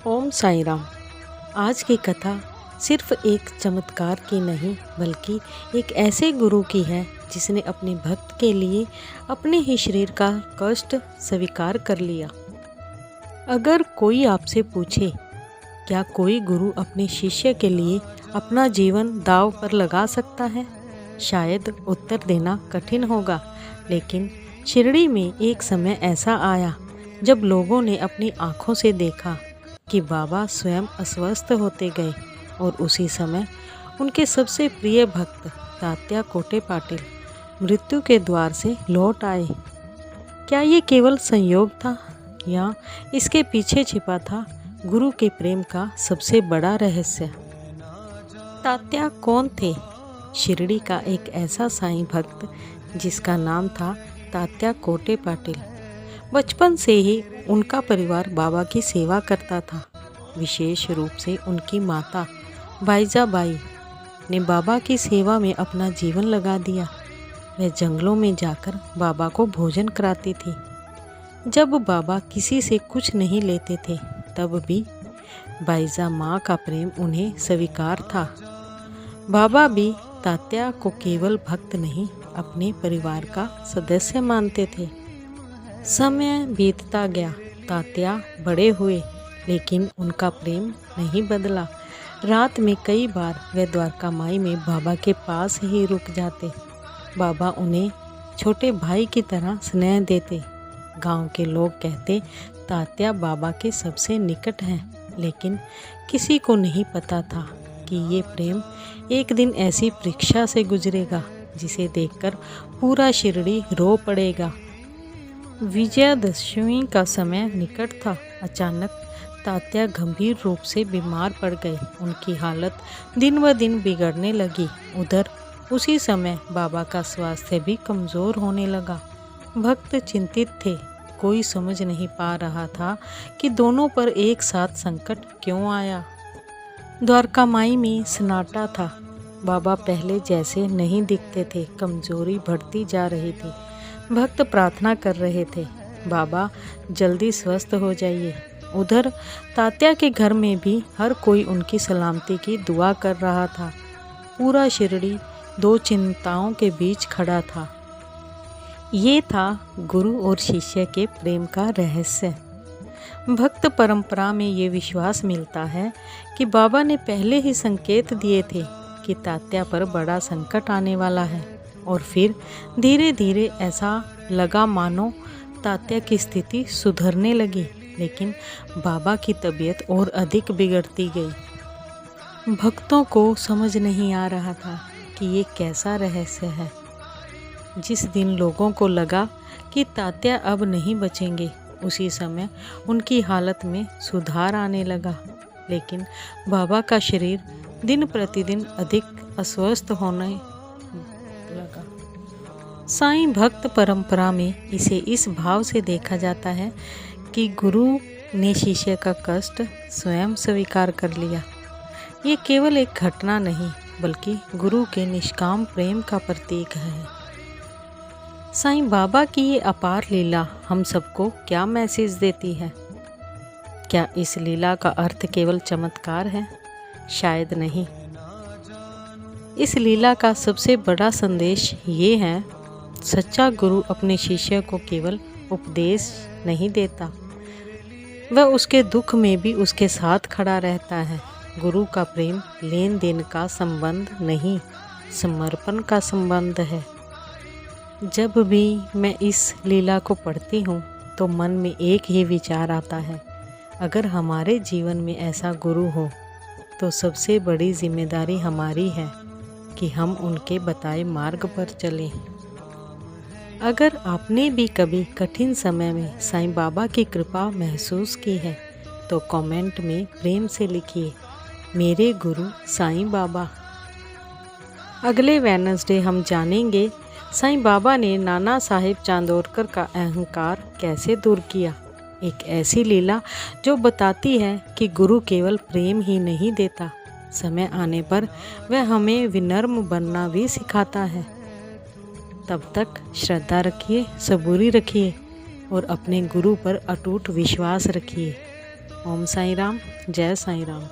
ओम साई राम। आज की कथा सिर्फ एक चमत्कार की नहीं बल्कि एक ऐसे गुरु की है जिसने अपने भक्त के लिए अपने ही शरीर का कष्ट स्वीकार कर लिया। अगर कोई आपसे पूछे क्या कोई गुरु अपने शिष्य के लिए अपना जीवन दांव पर लगा सकता है, शायद उत्तर देना कठिन होगा। लेकिन शिरडी में एक समय ऐसा आया जब लोगों ने अपनी आँखों से देखा कि बाबा स्वयं अस्वस्थ होते गए और उसी समय उनके सबसे प्रिय भक्त तात्या कोटे पाटिल मृत्यु के द्वार से लौट आए। क्या ये केवल संयोग था या इसके पीछे छिपा था गुरु के प्रेम का सबसे बड़ा रहस्य? तात्या कौन थे? शिरडी का एक ऐसा साईं भक्त जिसका नाम था तात्या कोटे पाटिल। बचपन से ही उनका परिवार बाबा की सेवा करता था। विशेष रूप से उनकी माता बाईजाबाई ने बाबा की सेवा में अपना जीवन लगा दिया। वह जंगलों में जाकर बाबा को भोजन कराती थी। जब बाबा किसी से कुछ नहीं लेते थे तब भी बाईजा माँ का प्रेम उन्हें स्वीकार था। बाबा भी तात्या को केवल भक्त नहीं अपने परिवार का सदस्य मानते थे। समय बीतता गया, तात्या बड़े हुए लेकिन उनका प्रेम नहीं बदला। रात में कई बार वे द्वारका माई में बाबा के पास ही रुक जाते। बाबा उन्हें छोटे भाई की तरह स्नेह देते। गांव के लोग कहते तात्या बाबा के सबसे निकट हैं, लेकिन किसी को नहीं पता था कि ये प्रेम एक दिन ऐसी परीक्षा से गुजरेगा जिसे देखकर पूरा शिरडी रो पड़ेगा। विजयादशमी का समय निकट था। अचानक तात्या गंभीर रूप से बीमार पड़ गए। उनकी हालत दिन ब दिन बिगड़ने लगी। उधर उसी समय बाबा का स्वास्थ्य भी कमज़ोर होने लगा। भक्त चिंतित थे। कोई समझ नहीं पा रहा था कि दोनों पर एक साथ संकट क्यों आया। द्वारका माई में सन्नाटा था। बाबा पहले जैसे नहीं दिखते थे। कमजोरी बढ़ती जा रही थी। भक्त प्रार्थना कर रहे थे, बाबा जल्दी स्वस्थ हो जाइए। उधर तात्या के घर में भी हर कोई उनकी सलामती की दुआ कर रहा था। पूरा शिरडी दो चिंताओं के बीच खड़ा था। ये था गुरु और शिष्य के प्रेम का रहस्य। भक्त परंपरा में ये विश्वास मिलता है कि बाबा ने पहले ही संकेत दिए थे कि तात्या पर बड़ा संकट आने वाला है, और फिर धीरे धीरे ऐसा लगा मानो तात्या की स्थिति सुधरने लगी। लेकिन बाबा की तबीयत और अधिक बिगड़ती गई। भक्तों को समझ नहीं आ रहा था कि ये कैसा रहस्य है। जिस दिन लोगों को लगा कि तात्या अब नहीं बचेंगे, उसी समय उनकी हालत में सुधार आने लगा। लेकिन बाबा का शरीर दिन प्रतिदिन अधिक अस्वस्थ होने लगा। साईं भक्त परंपरा में इसे इस भाव से देखा जाता है कि गुरु ने शिष्य का कष्ट स्वयं स्वीकार कर लिया। ये केवल एक घटना नहीं बल्कि गुरु के निष्काम प्रेम का प्रतीक है। साईं बाबा की ये अपार लीला हम सबको क्या मैसेज देती है? क्या इस लीला का अर्थ केवल चमत्कार है? शायद नहीं। इस लीला का सबसे बड़ा संदेश ये है, सच्चा गुरु अपने शिष्य को केवल उपदेश नहीं देता, वह उसके दुख में भी उसके साथ खड़ा रहता है। गुरु का प्रेम लेन देन का संबंध नहीं, समर्पण का संबंध है। जब भी मैं इस लीला को पढ़ती हूँ तो मन में एक ही विचार आता है, अगर हमारे जीवन में ऐसा गुरु हो तो सबसे बड़ी जिम्मेदारी हमारी है कि हम उनके बताए मार्ग पर चलें। अगर आपने भी कभी कठिन समय में साईं बाबा की कृपा महसूस की है तो कमेंट में प्रेम से लिखिए, मेरे गुरु साईं बाबा। अगले वेडनेसडे हम जानेंगे साईं बाबा ने नाना साहेब चांदोरकर का अहंकार कैसे दूर किया। एक ऐसी लीला जो बताती है कि गुरु केवल प्रेम ही नहीं देता, समय आने पर वह हमें विनम्र बनना भी सिखाता है। तब तक श्रद्धा रखिए, सबूरी रखिए और अपने गुरु पर अटूट विश्वास रखिए। ओम साई राम, जय साई राम।